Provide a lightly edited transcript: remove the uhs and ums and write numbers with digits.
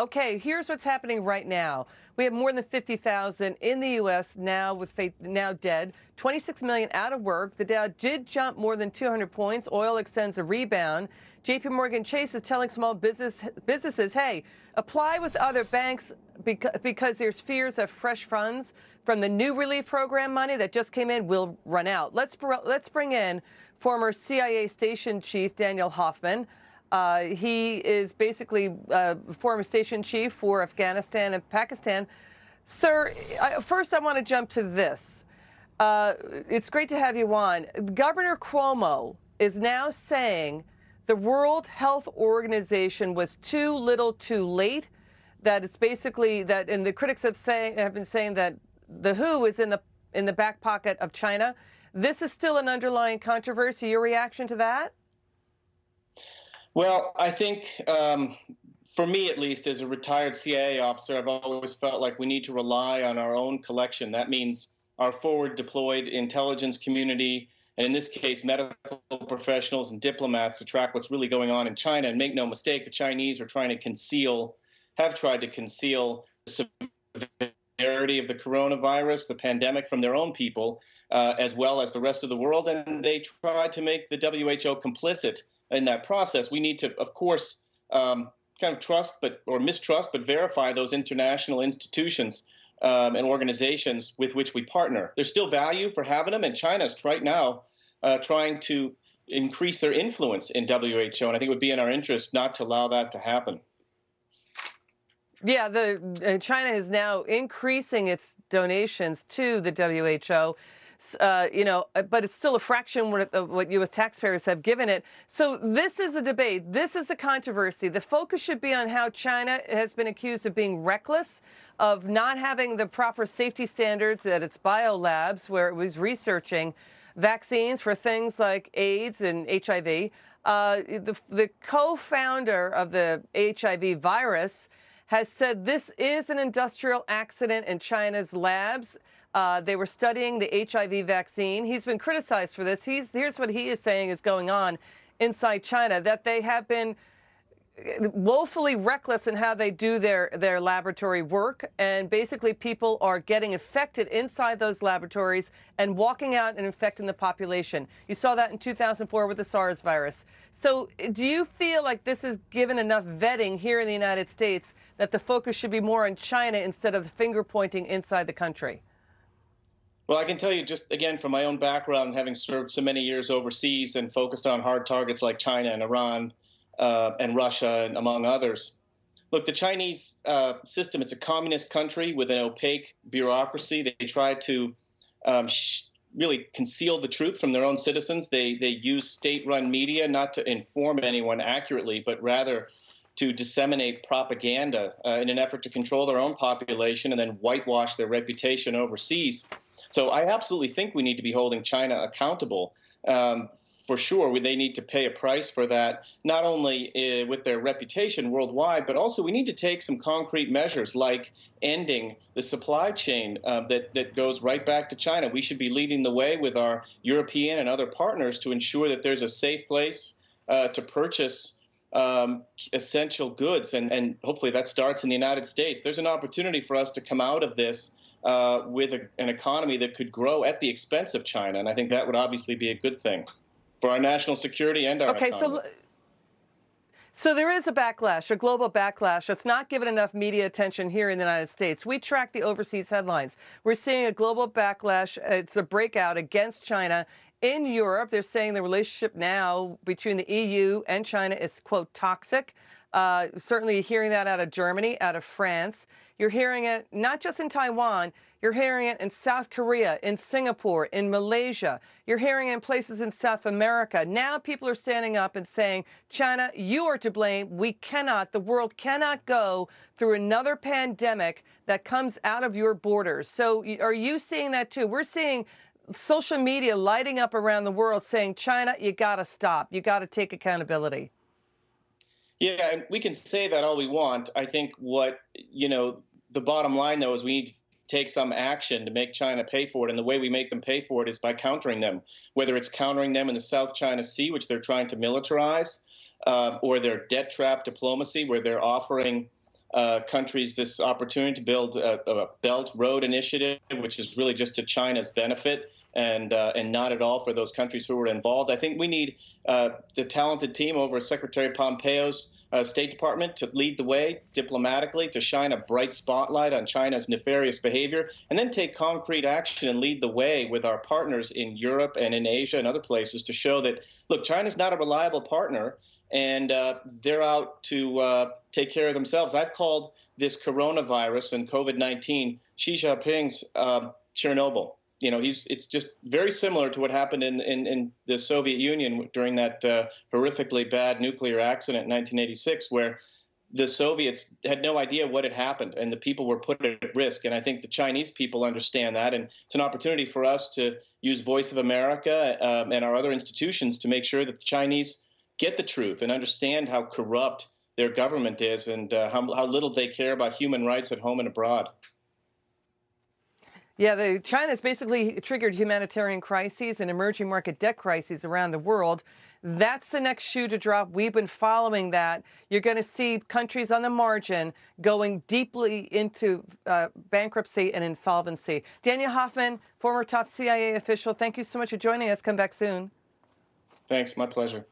Okay, here's what's happening right now. We have more than 50,000 in the U.S. now with now dead, 26 million out of work. The Dow did jump more than 200 points. Oil extends a rebound. J.P. Morgan Chase is telling small businesses, hey, apply with other banks because there's fears of fresh funds from the new relief program money that just came in will run out. Let's bring in former CIA station chief Daniel Hoffman. He is basically former station chief for Afghanistan and Pakistan. Sir, first I want to jump to this. It's great to have you on. Governor Cuomo is now saying the World Health Organization was too little too late, that it's basically that, and the critics have been saying that the WHO is in the back pocket of China. This is still an underlying controversy. Your reaction to that? Well, I think for me, at least, as a retired CIA officer, I've always felt like we need to rely on our own collection. That means our forward deployed intelligence community, and in this case, medical professionals and diplomats to track what's really going on in China. And make no mistake, the Chinese are have tried to conceal the severity of the coronavirus, the pandemic, from their own people, as well as the rest of the world. And they tried to make the WHO complicit in that process. We need to, of course, kind of trust or mistrust, but verify those international institutions and organizations with which we partner. There's still value for having them, and China's right now trying to increase their influence in WHO, and I think it would be in our interest not to allow that to happen. Yeah, China is now increasing its donations to the WHO. But it's still a fraction of what U.S. taxpayers have given it. So this is a debate. This is a controversy. The focus should be on how China has been accused of being reckless, of not having the proper safety standards at its biolabs, where it was researching vaccines for things like AIDS and HIV. The co-founder of the HIV virus has said this is an industrial accident in China's labs. They were studying the HIV vaccine. He's been criticized for this. Here's what he is saying is going on inside China, that they have been woefully reckless in how they do their laboratory work. And basically people are getting infected inside those laboratories and walking out and infecting the population. You saw that in 2004 with the SARS virus. So do you feel like this is given enough vetting here in the United States that the focus should be more on China instead of the finger pointing inside the country? Well, I can tell you just, again, from my own background, having served so many years overseas and focused on hard targets like China and Iran and Russia, and among others. Look, the Chinese system, it's a communist country with an opaque bureaucracy. They try to really conceal the truth from their own citizens. They use state-run media not to inform anyone accurately, but rather to disseminate propaganda in an effort to control their own population and then whitewash their reputation overseas. So I absolutely think we need to be holding China accountable. For sure, they need to pay a price for that, not only with their reputation worldwide, but also we need to take some concrete measures like ending the supply chain that goes right back to China. We should be leading the way with our European and other partners to ensure that there's a safe place to purchase essential goods. And hopefully that starts in the United States. There's an opportunity for us to come out of this with an economy that could grow at the expense of China. And I think that would obviously be a good thing for our national security and our economy. So there is a backlash, a global backlash that's not given enough media attention here in the United States. We track the overseas headlines. We're seeing a global backlash. It's a breakout against China. In Europe, they're saying the relationship now between the EU and China is, quote, toxic. Certainly hearing that out of Germany, out of France. You're hearing it not just in Taiwan, you're hearing it in South Korea, in Singapore, in Malaysia. You're hearing it in places in South America. Now people are standing up and saying, China, you are to blame. The world cannot go through another pandemic that comes out of your borders. So are you seeing that too? We're seeing social media lighting up around the world saying, China, you got to stop. You got to take accountability. Yeah, and we can say that all we want. I think the bottom line, though, is we need to take some action to make China pay for it. And the way we make them pay for it is by countering them, whether it's countering them in the South China Sea, which they're trying to militarize, or their debt trap diplomacy, where they're offering countries this opportunity to build a Belt Road Initiative, which is really just to China's benefit and not at all for those countries who were involved. I think we need the talented team over at Secretary Pompeo's State Department to lead the way diplomatically, to shine a bright spotlight on China's nefarious behavior, and then take concrete action and lead the way with our partners in Europe and in Asia and other places to show that, look, China's not a reliable partner, and they're out to take care of themselves. I've called this coronavirus and COVID-19 Xi Jinping's Chernobyl. It's just very similar to what happened in the Soviet Union during that horrifically bad nuclear accident in 1986, where the Soviets had no idea what had happened and the people were put at risk. And I think the Chinese people understand that. And it's an opportunity for us to use Voice of America and our other institutions to make sure that the Chinese get the truth and understand how corrupt their government is and how little they care about human rights at home and abroad. Yeah, China's basically triggered humanitarian crises and emerging market debt crises around the world. That's the next shoe to drop. We've been following that. You're going to see countries on the margin going deeply into bankruptcy and insolvency. Daniel Hoffman, former top CIA official, thank you so much for joining us. Come back soon. Thanks. My pleasure.